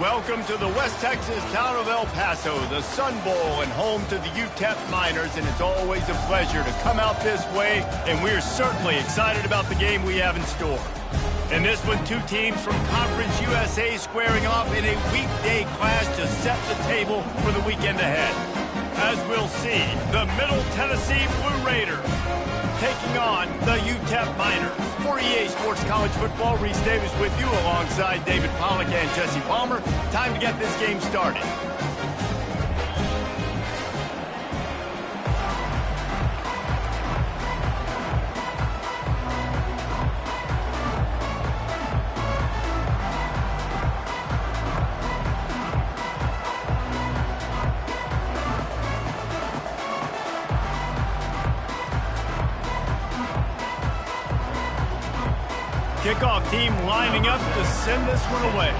Welcome to the West Texas town of El Paso, the Sun Bowl and home to the UTEP Miners, and it's always a pleasure to come out this way, and we're certainly excited about the game we have in store. In this one, two teams from Conference USA squaring off in a weekday clash to set the table for the weekend ahead. As we'll see, the Middle Tennessee Blue Raiders taking on the UTEP Miners. For EA Sports College Football, Reese Davis with you alongside David Pollack and Jesse Palmer. Time to get this game started. Kickoff team lining up to send this one away.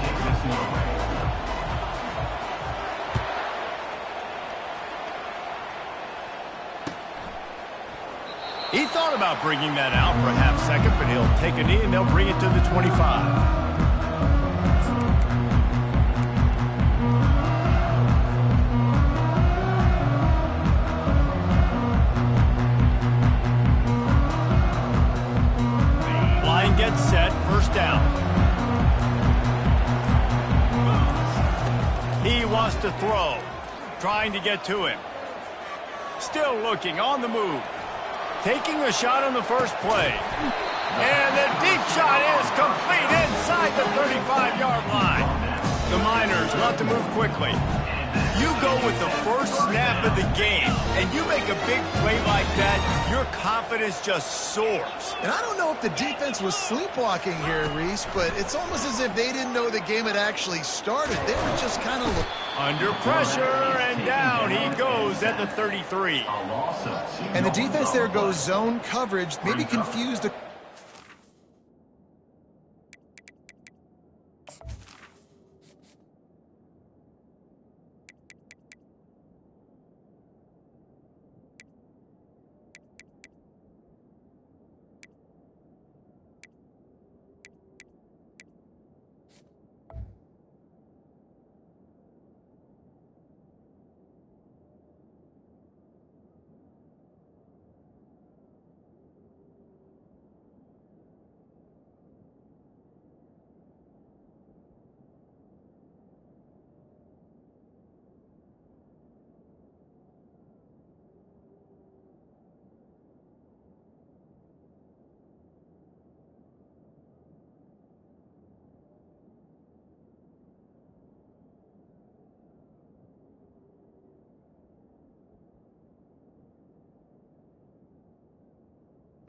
He thought about bringing that out for a half second, but he'll take a knee and they'll bring it to the 25. Gets set, first down. He wants to throw, trying to get to him. Still looking, on the move. Taking a shot on the first play. And the deep shot is complete inside the 35-yard line. The Miners want to move quickly. You go with the first snap of the game, and you make a big play like that, your confidence just soars. And I don't know if the defense was sleepwalking here, Reese, but it's almost as if they didn't know the game had actually started. They were just kind of under pressure, and down he goes at the 33. And the defense there goes zone coverage, maybe confused.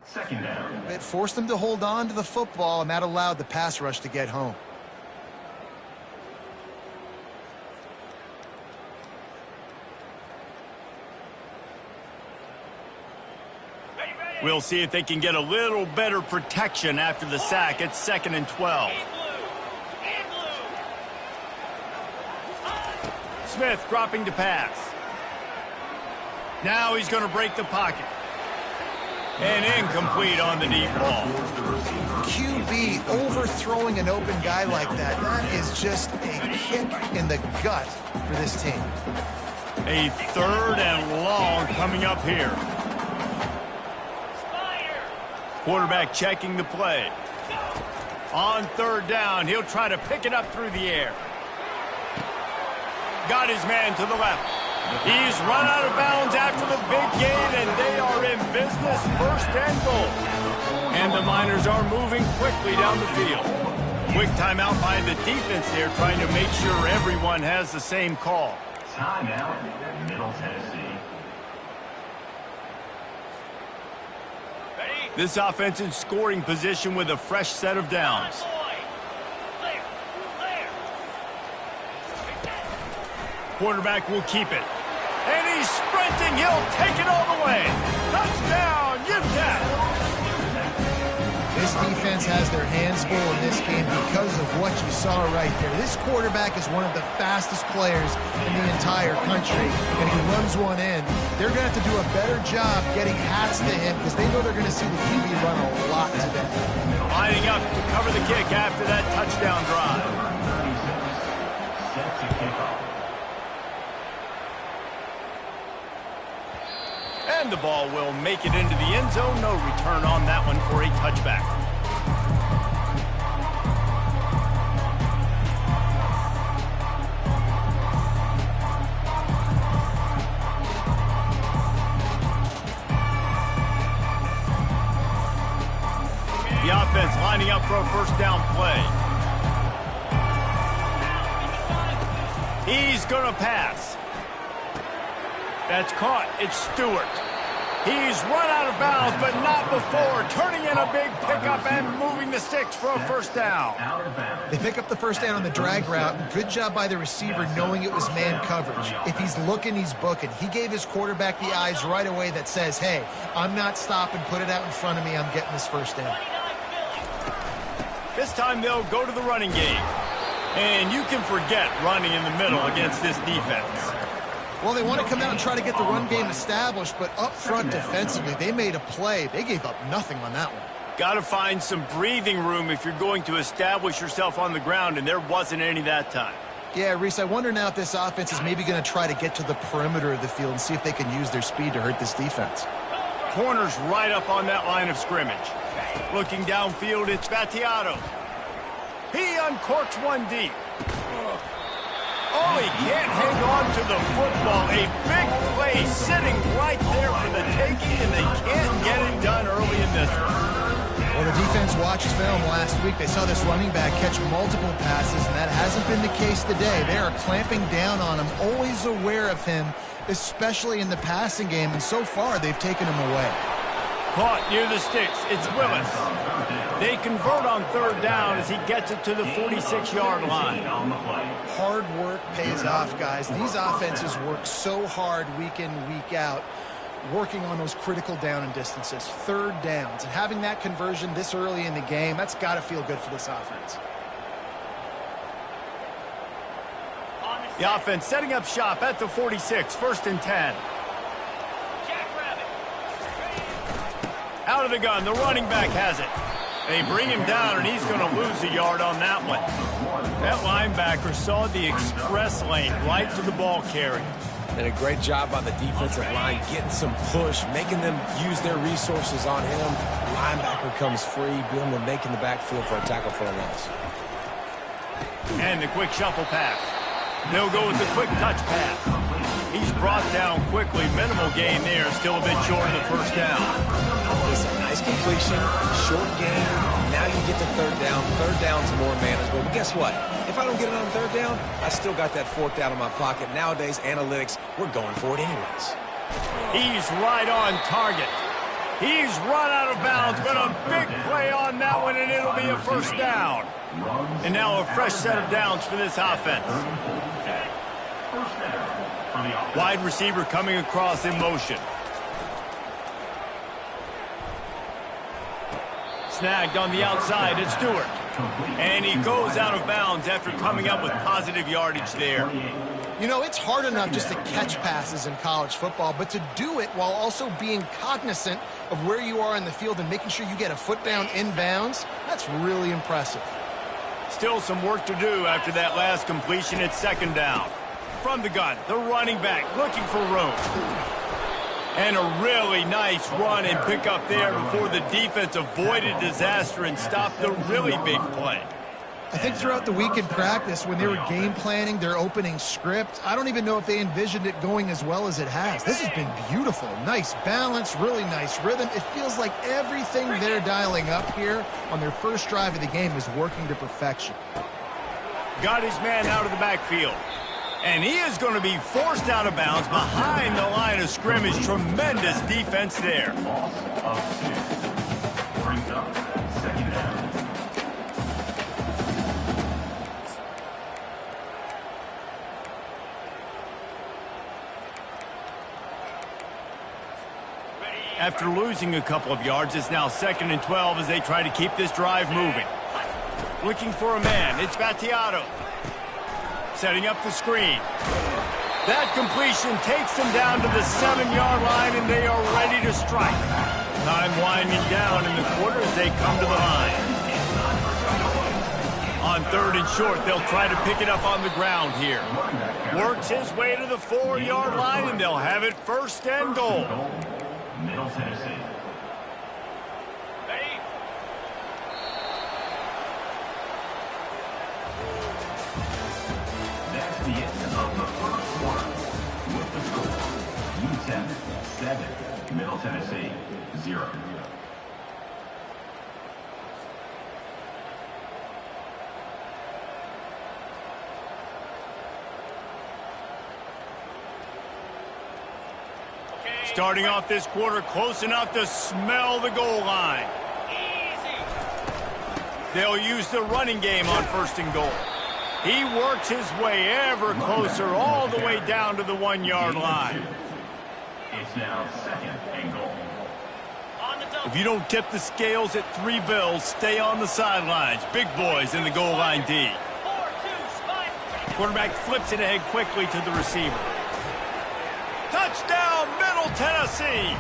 Second down. It forced them to hold on to the football, and that allowed the pass rush to get home. We'll see if they can get a little better protection after the sack. It's 2nd and 12. Smith dropping to pass. Now he's going to break the pocket. And incomplete on the deep ball. QB overthrowing an open guy like that, that is just a kick in the gut for this team. A 3rd and long coming up here. Quarterback checking the play. On 3rd down, he'll try to pick it up through the air. Got his man to the left. He's run out of bounds after the big gain, and they are in business, 1st and goal. And the Miners are moving quickly down the field. Quick timeout by the defense there, trying to make sure everyone has the same call. Timeout, Middle Tennessee. This offense in scoring position with a fresh set of downs. Quarterback will keep it. And he's sprinting. He'll take it all the way. Touchdown, UTEP! This defense has their hands full in this game because of what you saw right there. This quarterback is one of the fastest players in the entire country, and he runs one in. They're going to have to do a better job getting hats to him because they know they're going to see the QB run a lot today. Lining up to cover the kick after that touchdown drive. And the ball will make it into the end zone. No return on that one for a touchback. The offense lining up for a first down play. He's going to pass. That's caught. It's Stewart. He's run out of bounds, but not before. Turning in a big pickup and moving the sticks for a first down. They pick up the first down on the drag route. Good job by the receiver knowing it was man coverage. If he's looking, he's booking. He gave his quarterback the eyes right away that says, hey, I'm not stopping. Put it out in front of me. I'm getting this first down. This time they'll go to the running game. And you can forget running in the middle against this defense. Well, they want to come out and try to get the run game established, but up front defensively, they made a play. They gave up nothing on that one. Got to find some breathing room if you're going to establish yourself on the ground, and there wasn't any that time. Yeah, Reese, I wonder now if this offense is maybe going to try to get to the perimeter of the field and see if they can use their speed to hurt this defense. Corner's right up on that line of scrimmage. Looking downfield, it's Battiato. He uncorks one deep. Oh, he can't hang on to the football. A big play sitting right there for the taking, and they can't get it done early in this one. Well, the defense watched film last week. They saw this running back catch multiple passes, and that hasn't been the case today. They are clamping down on him, always aware of him, especially in the passing game, and so far they've taken him away. Caught near the sticks. It's Willis. They convert on third down as he gets it to the 46-yard line. Hard work pays off, guys. These offenses work so hard week in, week out, working on those critical down and distances, third downs. And having that conversion this early in the game, that's got to feel good for this offense. The offense setting up shop at the 46, 1st and 10. Out of the gun, the running back has it. They bring him down, and he's going to lose a yard on that one. That linebacker saw the express lane right to the ball carrier. And a great job by the defensive line, getting some push, making them use their resources on him. The linebacker comes free, Billman making the backfield for a tackle for a loss. And the quick shuffle pass. They'll go with the quick touch pass. He's brought down quickly. Minimal gain there. Still a bit short of the first down. It's a nice completion, short gain. Now you get to third down. Third down's more manageable. But guess what? If I don't get it on third down, I still got that fourth down in my pocket. Nowadays, analytics, we're going for it anyways. He's right on target. He's run out of bounds, but a big play on that one, and it'll be a first down. And now a fresh set of downs for this offense. Wide receiver coming across in motion. Snagged on the outside, it's Stewart. And he goes out of bounds after coming up with positive yardage there. You know, it's hard enough just to catch passes in college football, but to do it while also being cognizant of where you are in the field and making sure you get a foot down inbounds, that's really impressive. Still some work to do after that last completion. It's second down. From the gun, the running back looking for room. And a really nice run and pick up there before the defense avoided disaster and stopped the really big play. I think throughout the week in practice, when they were game planning their opening script, I don't even know if they envisioned it going as well as it has. This has been beautiful. Nice balance, really nice rhythm. It feels like everything they're dialing up here on their first drive of the game is working to perfection. Got his man out of the backfield. And he is going to be forced out of bounds behind the line of scrimmage. Tremendous defense there. Brings up second down. After losing a couple of yards, it's now 2nd and 12 as they try to keep this drive moving. Looking for a man. It's Battiato. Setting up the screen. That completion takes them down to the 7-yard line, and they are ready to strike. Time winding down in the quarter as they come to the line. On 3rd and short, they'll try to pick it up on the ground here. Works his way to the 4-yard line, and they'll have it 1st and goal. Middle Tennessee. That's the end of the first quarter. With the score, UTEP 7, Middle Tennessee 0. Starting off this quarter close enough to smell the goal line. They'll use the running game on 1st and goal. He works his way ever closer all the way down to the 1-yard line. It's now 2nd and goal. If you don't tip the scales at 3 bills, stay on the sidelines. Big boys in the goal line D. Quarterback flips it ahead quickly to the receiver. Touchdown, Middle Tennessee!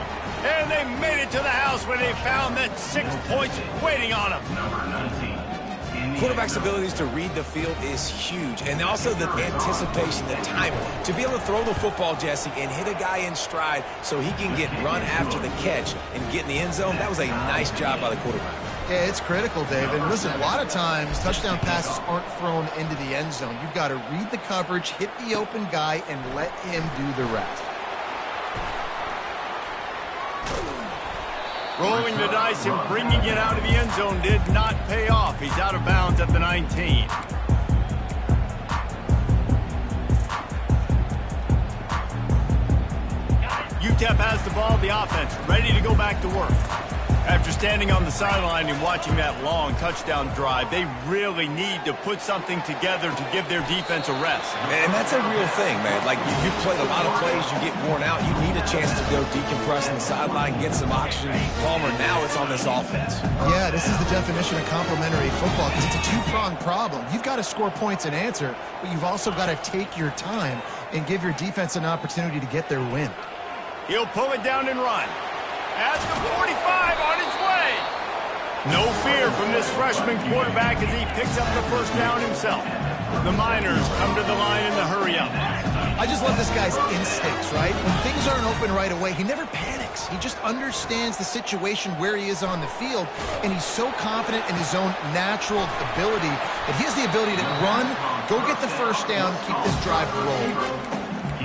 And they made it to the house when they found that 6 points waiting on them. Number 19. Quarterback's abilities to read the field is huge, and also the anticipation, the timing. To be able to throw the football, Jesse, and hit a guy in stride so he can get run after the catch and get in the end zone, that was a nice job by the quarterback. Yeah, it's critical, David. Listen, a lot of times touchdown passes aren't thrown into the end zone. You've got to read the coverage, hit the open guy, and let him do the rest. Rolling the dice and bringing it out of the end zone did not pay off. He's out of bounds at the 19. UTEP has the ball, the offense ready to go back to work. After standing on the sideline and watching that long touchdown drive, they really need to put something together to give their defense a rest. And that's a real thing, man. Like, you played a lot of plays, you get worn out, you need a chance to go decompress on the sideline, get some oxygen. Palmer, now it's on this offense. Yeah, this is the definition of complementary football because it's a two-pronged problem. You've got to score points and answer, but you've also got to take your time and give your defense an opportunity to get their win. He'll pull it down and run. At the 45 on his way. No fear from this freshman quarterback as he picks up the 1st down himself. The Miners come to the line in the hurry-up. I just love this guy's instincts, right? When things aren't open right away, he never panics. He just understands the situation where he is on the field, and he's so confident in his own natural ability that he has the ability to run, go get the 1st down, keep this drive rolling.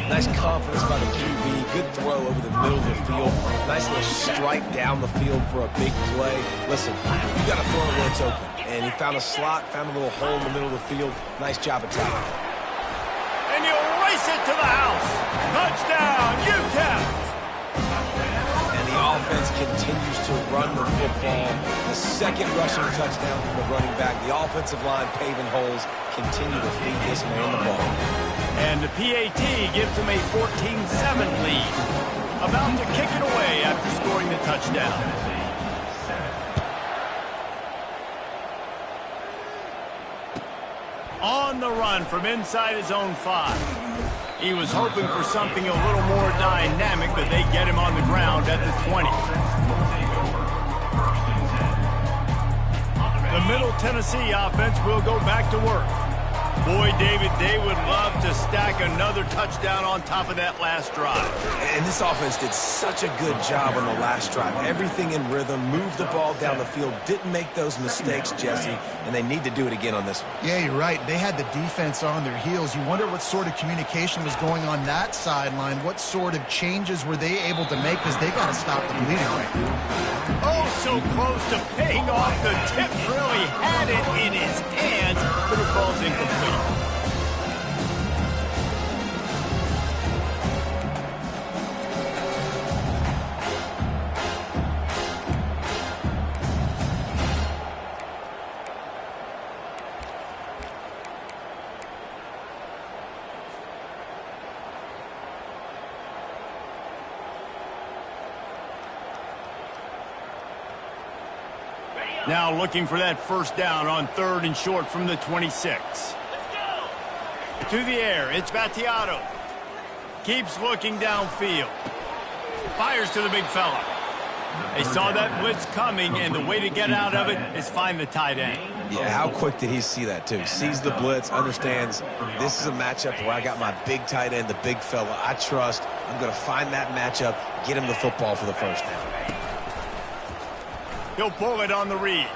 Nice confidence by the QB. Good throw over the middle of the field. Nice little strike down the field for a big play. Listen, you got to throw it where it's open. And he found a slot, found a little hole in the middle of the field. Nice job attacking. And he'll race it to the house. Touchdown, UTEP! And the offense continues to run the football. The 2nd rushing touchdown from the running back. The offensive line paving holes. Continue to feed this man the ball. And the PAT gives them a 14-7 lead. About to kick it away after scoring the touchdown. On the run from inside his own 5. He was hoping for something a little more dynamic, but they get him on the ground at the 20. The Middle Tennessee offense will go back to work. Boy, David, they would love to stack another touchdown on top of that last drive. And this offense did such a good job on the last drive. Everything in rhythm, moved the ball down the field, didn't make those mistakes, Jesse, and they need to do it again on this one. Yeah, you're right. They had the defense on their heels. You wonder what sort of communication was going on that sideline. What sort of changes were they able to make because they got to stop the bleeding right now. Oh, so close to paying off. The tip really had it in his hands, but it falls incomplete. Now looking for that 1st down on 3rd and short from the 26. To the air, it's Battiato. Keeps looking downfield. Fires to the big fella. They saw that blitz coming, and the way to get out of it is find the tight end. Yeah, how quick did he see that, too? Sees the blitz, understands this is a matchup where I got my big tight end, the big fella I trust. I'm going to find that matchup, get him the football for the first down. He'll pull it on the read.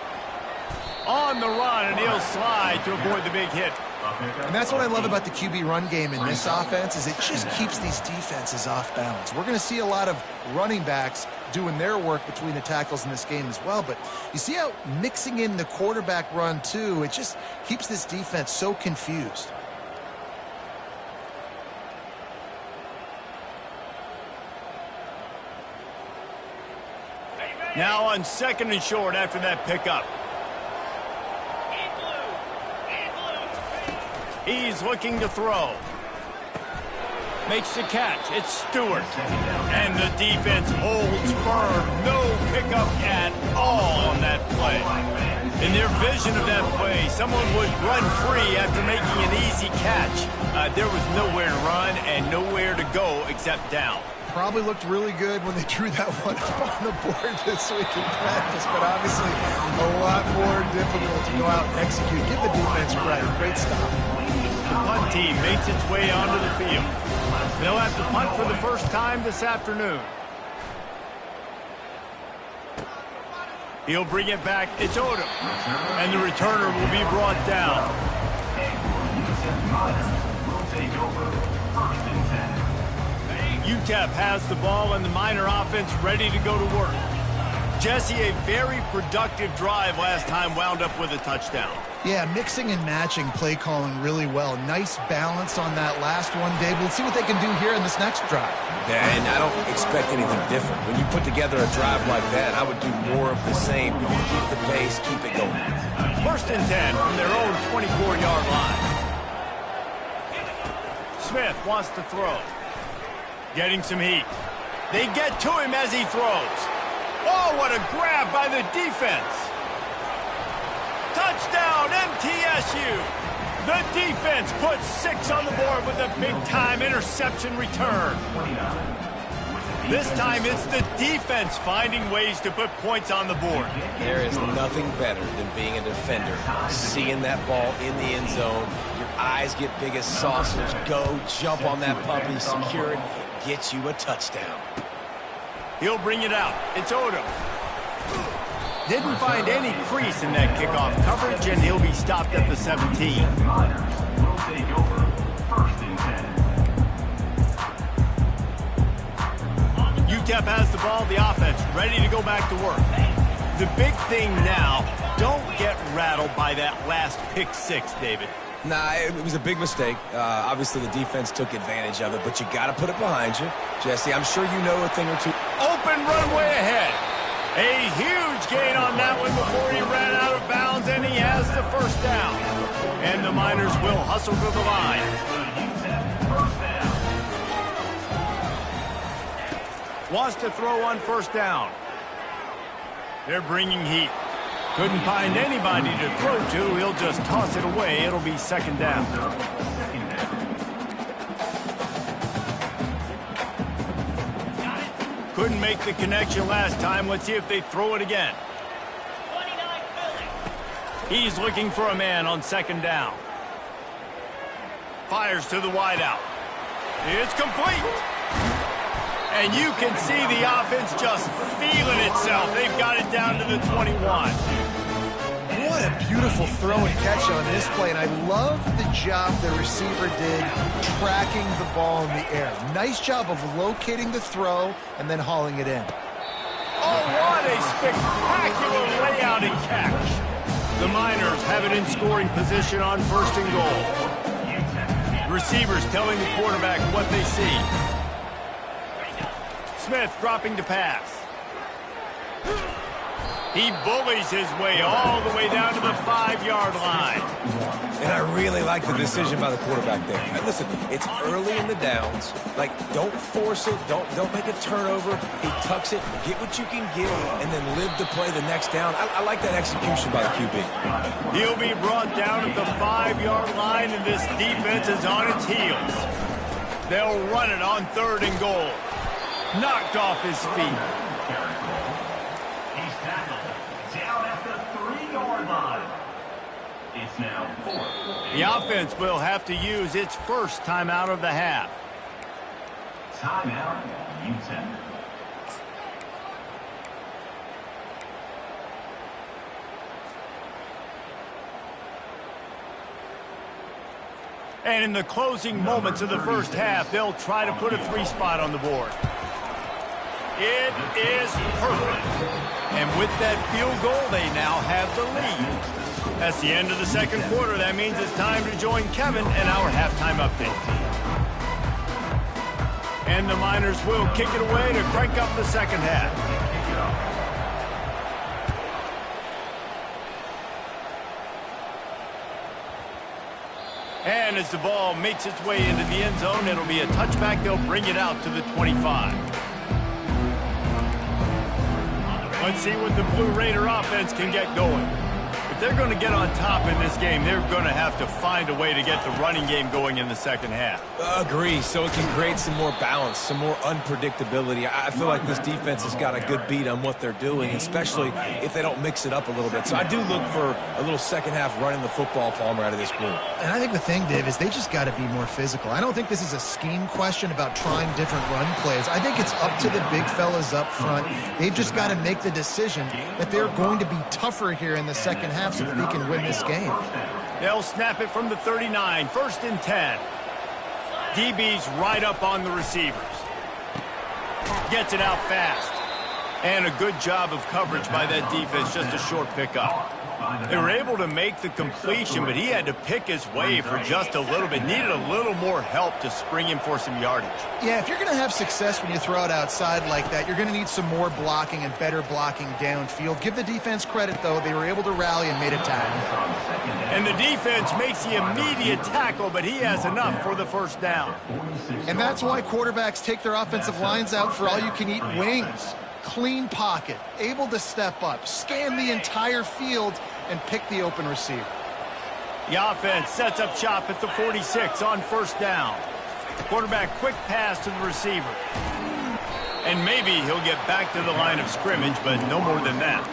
On the run, and he'll slide to avoid the big hit. And that's what I love about the QB run game in this offense, is it just keeps these defenses off balance. We're going to see a lot of running backs doing their work between the tackles in this game as well. But you see how mixing in the quarterback run, too, it just keeps this defense so confused. Now on 2nd and short after that pickup. He's looking to throw. Makes the catch. It's Stewart. And the defense holds firm. No pickup at all on that play. In their vision of that play, someone would run free after making an easy catch. There was nowhere to run and nowhere to go except down. Probably looked really good when they drew that one up on the board this week in practice, but obviously a lot more difficult to go out and execute. Give the defense credit. Great stop. The punt team makes its way onto the field. They'll have to punt for the first time this afternoon. He'll bring it back. It's Odom. And the returner will be brought down. UTEP has the ball and the Miner offense ready to go to work. Jesse, a very productive drive last time wound up with a touchdown. Yeah, mixing and matching play calling really well. Nice balance on that last one, Dave. We'll see what they can do here in this next drive. Yeah, and I don't expect anything different. When you put together a drive like that, I would do more of the same. Keep the pace, keep it going. 1st and 10 from their own 24-yard line. Smith wants to throw. Getting some heat. They get to him as he throws. Oh, what a grab by the defense. Touchdown, MTSU. The defense puts 6 on the board with a big-time interception return. This time it's the defense finding ways to put points on the board. There is nothing better than being a defender. Seeing that ball in the end zone, your eyes get big as saucers. Go, jump on that puppy, secure it, get you a touchdown. He'll bring it out. It's Odom. Didn't find any crease in that kickoff coverage, and he'll be stopped at the 17. UTEP has the ball, the offense ready to go back to work. The big thing now, don't get rattled by that last pick 6, David. Nah, it was a big mistake. Obviously, the defense took advantage of it, but you got to put it behind you. Jesse, I'm sure you know a thing or two. Open runway ahead. A huge gain on that one before he ran out of bounds, and he has the first down. And the Miners will hustle to the line. Wants to throw on 1st down. They're bringing heat. Couldn't find anybody to throw to. He'll just toss it away. It'll be 2nd down. Couldn't make the connection last time. Let's see if they throw it again. He's looking for a man on 2nd down. Fires to the wideout. It's complete. And you can see the offense just feeling itself. They've got it down to the 21. What a beautiful throw and catch on this play. And I love the job the receiver did tracking the ball in the air. Nice job of locating the throw and then hauling it in. Oh, what a spectacular layout and catch. The Miners have it in scoring position on 1st and goal. Receivers telling the quarterback what they see. Smith dropping to pass. He bullies his way all the way down to the 5-yard line. And I really like the decision by the quarterback there. And listen, it's early in the downs. Like, don't force it. Don't make a turnover. He tucks it, get what you can get, and then live to play the next down. I like that execution by the QB. He'll be brought down at the 5-yard line, and this defense is on its heels. They'll run it on 3rd and goal. Knocked off his feet. He's tackled down at the 3-yard line. It's now 4th. The offense will have to use its first timeout of the half. Timeout, utep. And in the closing moments of the first half, they'll try to put a 3-spot on the board. It is perfect. And with that field goal, they now have the lead. That's the end of the second quarter. That means it's time to join Kevin and our halftime update. And the Miners will kick it away to crank up the second half. And as the ball makes its way into the end zone, it'll be a touchback. They'll bring it out to the 25. Let's see what the Blue Raider offense can get going. If they're going to get on top in this game, they're going to have to find a way to get the running game going in the second half. Agree, so it can create some more balance, some more unpredictability. I feel like this defense has got a good beat on what they're doing, especially if they don't mix it up a little bit. So I do look for a little second half running the football, Palmer, out of this group. And I think the thing, Dave, is they just got to be more physical. I don't think this is a scheme question about trying different run plays. I think it's up to the big fellas up front. They've just got to make the decision that they're going to be tougher here in the second half so that they can win this game. They'll snap it from the 39, 1st and 10. DB's right up on the receivers. Gets it out fast. And a good job of coverage by that defense, just a short pickup. They were able to make the completion, but he had to pick his way for just a little bit. Needed a little more help to spring him for some yardage. Yeah, if you're going to have success when you throw it outside like that, you're going to need some more blocking and better blocking downfield. Give the defense credit, though. They were able to rally and made a tackle. And the defense makes the immediate tackle, but he has enough for the first down. And that's why quarterbacks take their offensive lines out for all-you-can-eat wings. Clean pocket, able to step up, scan the entire field, and pick the open receiver. The offense sets up shop at the 46 on 1st down. Quarterback quick pass to the receiver. And maybe he'll get back to the line of scrimmage, but no more than that.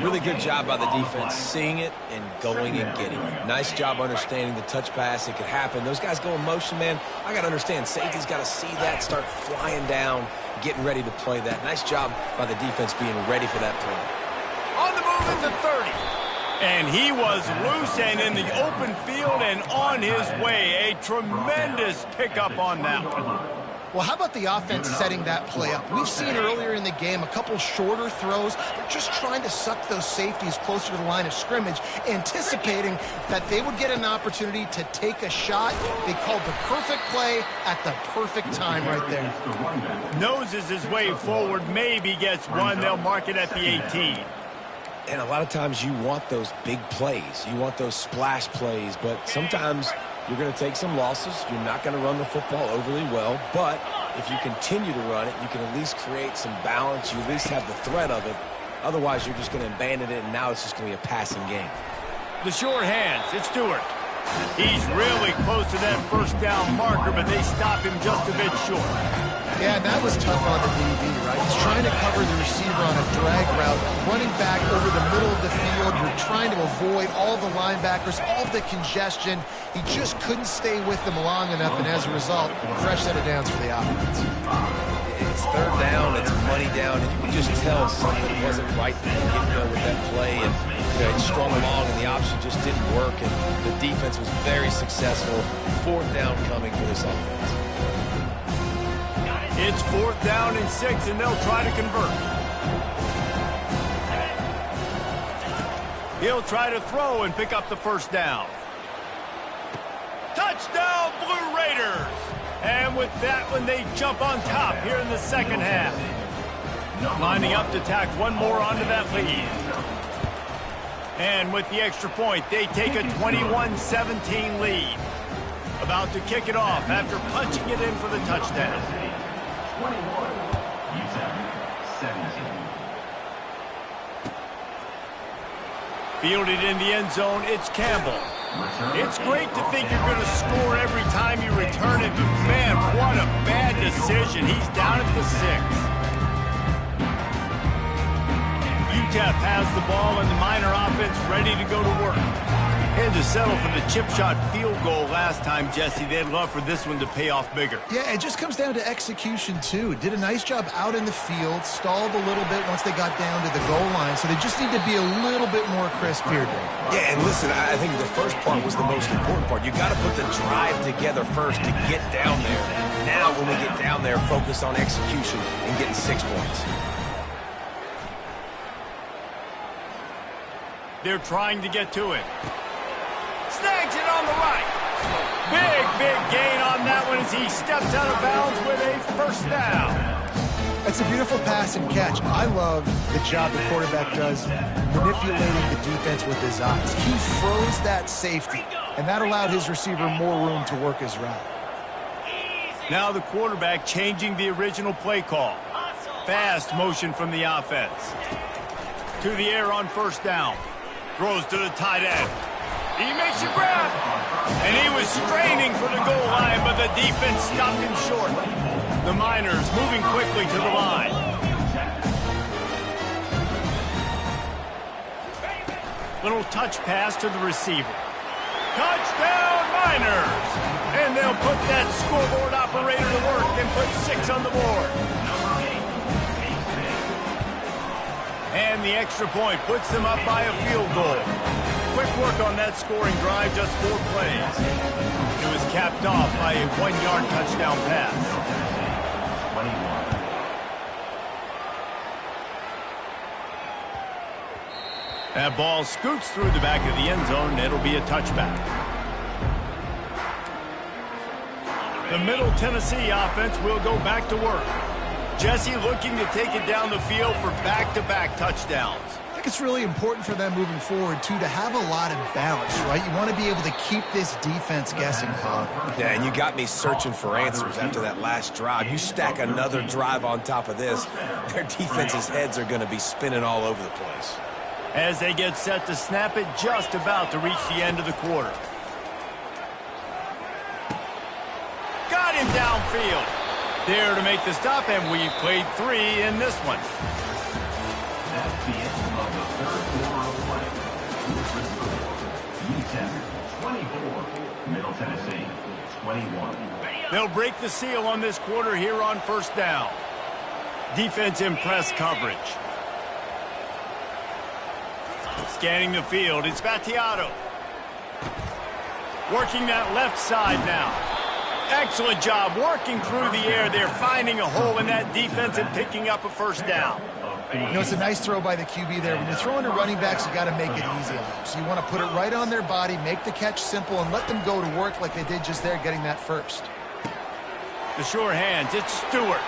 Really good job by the defense, seeing it and going and getting it. Nice job understanding the touch pass. It could happen. Those guys go in motion, man. I got to understand, safety's got to see that, start flying down, getting ready to play that. Nice job by the defense being ready for that play. On the move at the 30. And he was loose and in the open field and on his way. A tremendous pickup on that one. Well, how about the offense setting that play up? We've seen earlier in the game a couple shorter throws. They're just trying to suck those safeties closer to the line of scrimmage, anticipating that they would get an opportunity to take a shot. They called the perfect play at the perfect time right there. Noses his way forward, maybe gets one. They'll mark it at the 18. And a lot of times you want those big plays. You want those splash plays, but sometimes you're going to take some losses. You're not going to run the football overly well, but if you continue to run it, you can at least create some balance. You at least have the threat of it. Otherwise, you're just going to abandon it, and now it's just going to be a passing game. The short hands, it's Stewart. He's really close to that first down marker, but they stop him just a bit short. Yeah, and that was tough on the DB, right? He's trying to cover the receiver on a drag route, running back over the middle of the field. You're trying to avoid all the linebackers, all the congestion. He just couldn't stay with them long enough, and as a result, fresh set of downs for the offense. It's 3rd down, it's money down, and you can just tell something wasn't right from the get-go with that play, and it strung along, and the option just didn't work, and the defense was very successful. 4th down coming for this offense. It's 4th down and 6, and they'll try to convert. He'll try to throw and pick up the first down. Touchdown, Blue Raiders! And with that one, they jump on top here in the second half. Lining up to tack one more onto that lead. And with the extra point, they take a 21-17 lead. About to kick it off after punching it in for the touchdown. 21, utep 17. Fielded in the end zone, it's Campbell. It's great to think you're going to score every time you return it, but man, what a bad decision. He's down at the 6. UTEP has the ball and the Miner offense ready to go to work. Had to settle for the chip shot field goal last time, Jesse. They'd love for this one to pay off bigger. Yeah, it just comes down to execution, too. Did a nice job out in the field, stalled a little bit once they got down to the goal line, so they just need to be a little bit more crisp here, Dave. Yeah, and listen, I think the first part was the most important part. You got to put the drive together first to get down there. Now, when we get down there, focus on execution and getting 6 points. They're trying to get to it. Snags it on the right. Big gain on that one as he steps out of bounds with a first down. It's a beautiful pass and catch. I love the job the quarterback does manipulating the defense with his eyes. He froze that safety, and that allowed his receiver more room to work his route. Now the quarterback changing the original play call. Fast motion from the offense. To the air on first down. Throws to the tight end. He makes a grab. And he was straining for the goal line, but the defense stopped him short. The Miners moving quickly to the line. Little touch pass to the receiver. Touchdown, Miners! And they'll put that scoreboard operator to work and put 6 on the board. And the extra point puts them up by a field goal. Quick work on that scoring drive, just 4 plays. It was capped off by a 1-yard touchdown pass. That ball scoots through the back of the end zone, and it'll be a touchback. The Middle Tennessee offense will go back to work. Jesse looking to take it down the field for back-to-back touchdowns. I think it's really important for them moving forward, too, to have a lot of balance, right? You want to be able to keep this defense guessing, Bob. Yeah, and you got me searching for answers after that last drive. You stack another drive on top of this, their defense's heads are going to be spinning all over the place. As they get set to snap it, just about to reach the end of the quarter. Got him downfield. There to make the stop, and we played 3 in this one. That's the end of the third quarter of play. UTEP 24, Middle Tennessee 21. They'll break the seal on this quarter here on first down. Defense in press coverage. Scanning the field, it's Battiato. Working that left side now. Excellent job working through the air. They're finding a hole in that defense and picking up a first down. You know, it's a nice throw by the QB there. When you're throwing to running backs, you got to make it easy on them. So you want to put it right on their body, make the catch simple, and let them go to work like they did just there, getting that first. The sure hands, it's Stewart.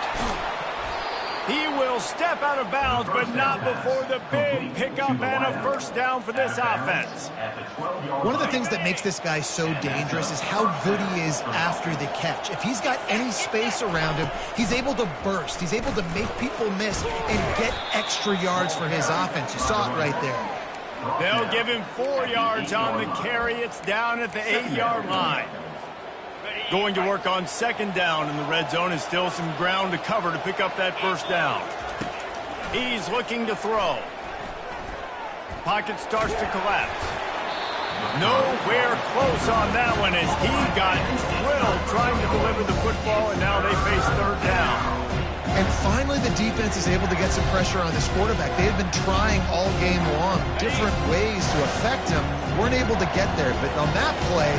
He will step out of bounds, but not before the big pickup and a first down for this offense. One of the things that makes this guy so dangerous is how good he is after the catch. If he's got any space around him, he's able to burst. He's able to make people miss and get extra yards for his offense. You saw it right there. They'll give him 4 yards on the carry. It's down at the 8-yard line. Going to work on second down in the red zone, and still some ground to cover to pick up that first down. He's looking to throw. Pocket starts to collapse. Nowhere close on that one as he got drilled trying to deliver the football, and now they face third down. And finally, the defense is able to get some pressure on this quarterback. They have been trying all game long different ways to affect him. Weren't able to get there, but on that play,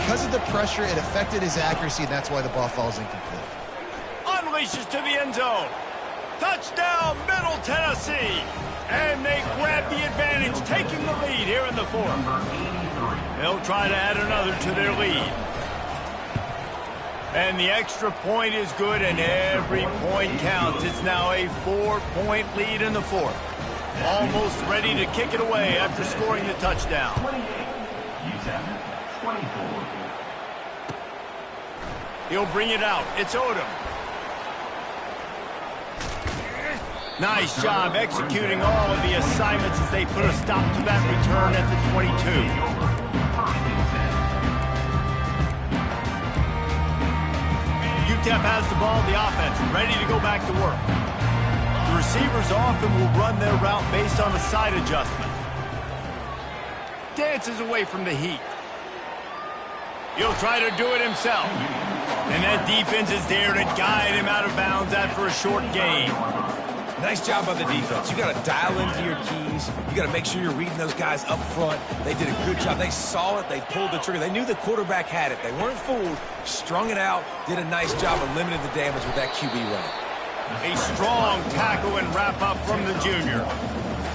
because of the pressure, it affected his accuracy, and that's why the ball falls incomplete. Unleashes to the end zone. Touchdown, Middle Tennessee. And they grab the advantage, taking the lead here in the fourth. They'll try to add another to their lead. And the extra point is good, and every point counts. It's now a 4-point lead in the fourth. Almost ready to kick it away after scoring the touchdown. 24. He'll bring it out. It's Odom. Nice job executing all of the assignments as they put a stop to that return at the 22. UTEP has the ball, the offense ready to go back to work. The receivers often will run their route based on a side adjustment. Dances away from the heat. He'll try to do it himself. And that defense is there to guide him out of bounds after a short gain. Nice job by the defense. You got to dial into your keys. You got to make sure you're reading those guys up front. They did a good job. They saw it. They pulled the trigger. They knew the quarterback had it. They weren't fooled. Strung it out. Did a nice job of limiting the damage with that QB run. A strong tackle and wrap-up from the junior.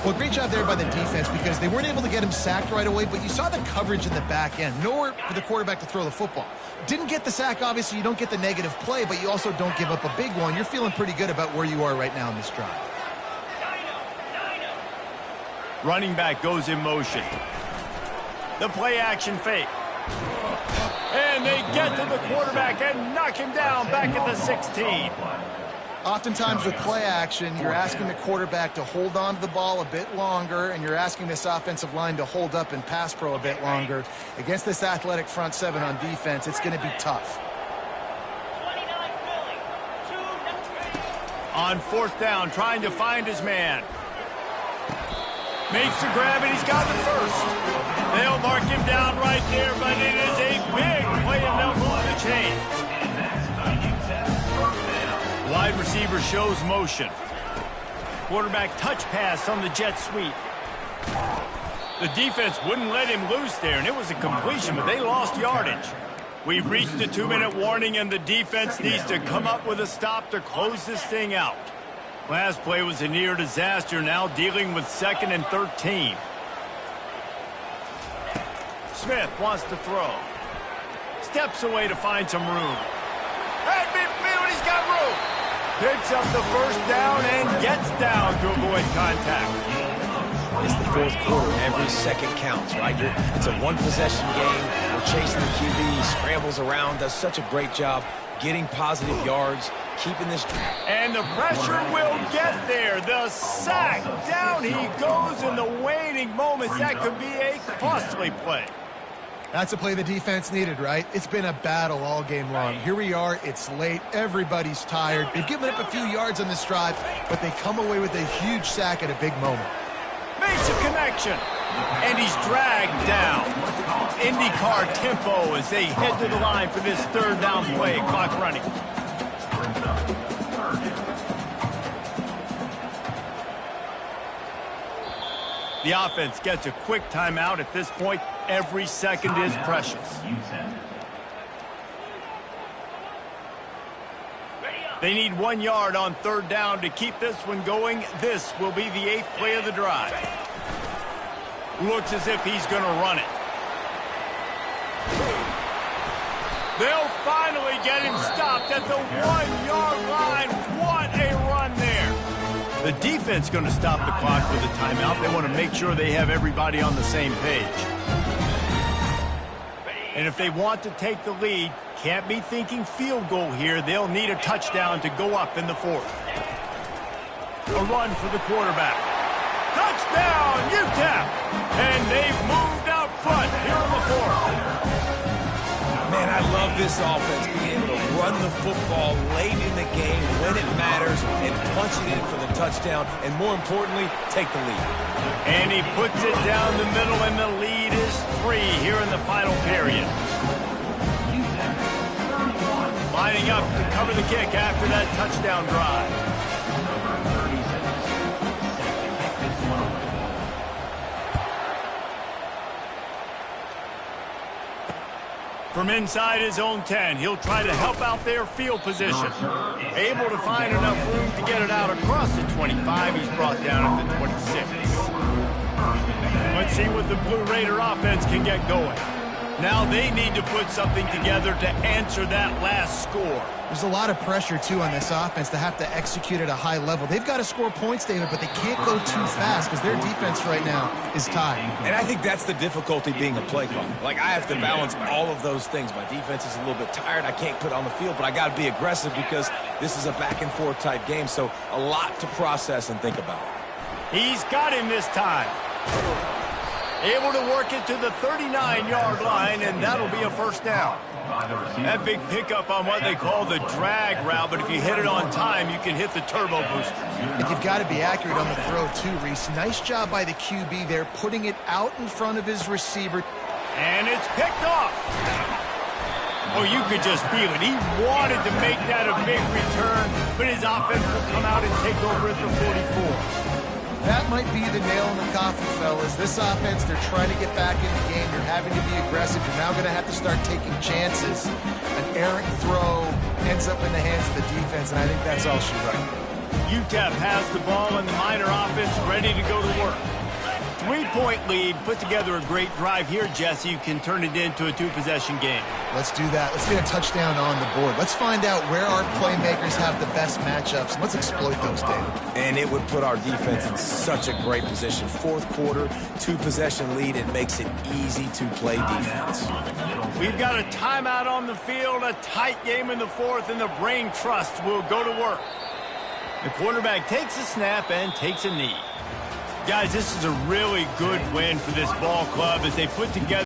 Well, great job there by the defense because they weren't able to get him sacked right away, but you saw the coverage in the back end. Nowhere for the quarterback to throw the football. Didn't get the sack, obviously. You don't get the negative play, but you also don't give up a big one. You're feeling pretty good about where you are right now in this drive. Running back goes in motion. The play-action fake. And they get to the quarterback and knock him down back at the 16. Oftentimes with play action, you're asking the quarterback to hold on to the ball a bit longer, and you're asking this offensive line to hold up in pass pro a bit longer. Against this athletic front seven on defense, it's going to be tough. On fourth down, trying to find his man. Makes the grab, and he's got the first. They'll mark him down right there, but it is a big play and they'll move the chains. Wide receiver shows motion. Quarterback touch pass on the jet sweep. The defense wouldn't let him loose there, and it was a completion, but they lost yardage. We've reached the 2-minute warning, and the defense needs to come up with a stop to close this thing out. Last play was a near disaster, now dealing with 2nd and 13. Smith wants to throw. Steps away to find some room. At midfield, he's got room. Picks up the first down and gets down to avoid contact. It's the fourth quarter. Every second counts, right? It's a one-possession game. We're chasing the QB. He scrambles around, does such a great job getting positive yards, keeping this. And the pressure will get there. The sack. Down he goes in the waning moments. That could be a costly play. That's a play the defense needed, right? It's been a battle all game long. Here we are. It's late. Everybody's tired. They've given up a few yards on this drive, but they come away with a huge sack at a big moment. Makes a connection. And he's dragged down. IndyCar tempo as they head to the line for this third down play. Clock running. The offense gets a quick timeout at this point. Every second is precious. They need 1 yard on third down to keep this one going. This will be the 8th play of the drive. Looks as if he's going to run it. They'll finally get him stopped at the 1 yard line. What a run there. The defense going to stop the clock with a timeout. They want to make sure they have everybody on the same page. And if they want to take the lead, can't be thinking field goal here. They'll need a touchdown to go up in the fourth. A run for the quarterback. Touchdown, UTEP! And they've moved out front here in the fourth. Man, I love this offense being able to run the football late in the game when it matters and punch it in for the touchdown and, more importantly, take the lead. And he puts it down the middle, and the lead is 3 here in the final period. Lining up to cover the kick after that touchdown drive. From inside his own 10, he'll try to help out their field position. Able to find enough room to get it out across the 25. He's brought down at the 26. Let's see what the Blue Raider offense can get going. Now they need to put something together to answer that last score. There's a lot of pressure, too, on this offense to have to execute at a high level. They've got to score points, David, but they can't go too fast because their defense right now is tied. And I think that's the difficulty being a play caller. Like, I have to balance all of those things. My defense is a little bit tired. I can't put it on the field, but I got to be aggressive because this is a back-and-forth type game, so a lot to process and think about. He's got him this time. Able to work it to the 39-yard line, and that'll be a first down. by the receiver. That big pickup on what they call the drag route, but if you hit it on time, you can hit the turbo booster. And you've got to be accurate on the throw, too, Reese. Nice job by the QB there, putting it out in front of his receiver. And it's picked off. Oh, you could just feel it. He wanted to make that a big return, but his offense will come out and take over at the 44. That might be the nail in the coffin, fellas. This offense, they're trying to get back in the game. You're having to be aggressive. You're now going to have to start taking chances. An errant throw ends up in the hands of the defense, and I think that's all she wrote. UTEP has the ball and the Miner offense ready to go to work. 3-point lead, put together a great drive here, Jesse. You can turn it into a two-possession game. Let's do that. Let's get a touchdown on the board. Let's find out where our playmakers have the best matchups. Let's exploit those, David. And it would put our defense in such a great position. Fourth quarter, two-possession lead. It makes it easy to play defense. We've got a timeout on the field, a tight game in the fourth, and the brain trust will go to work. The quarterback takes a snap and takes a knee. Guys, this is a really good win for this ball club as they put together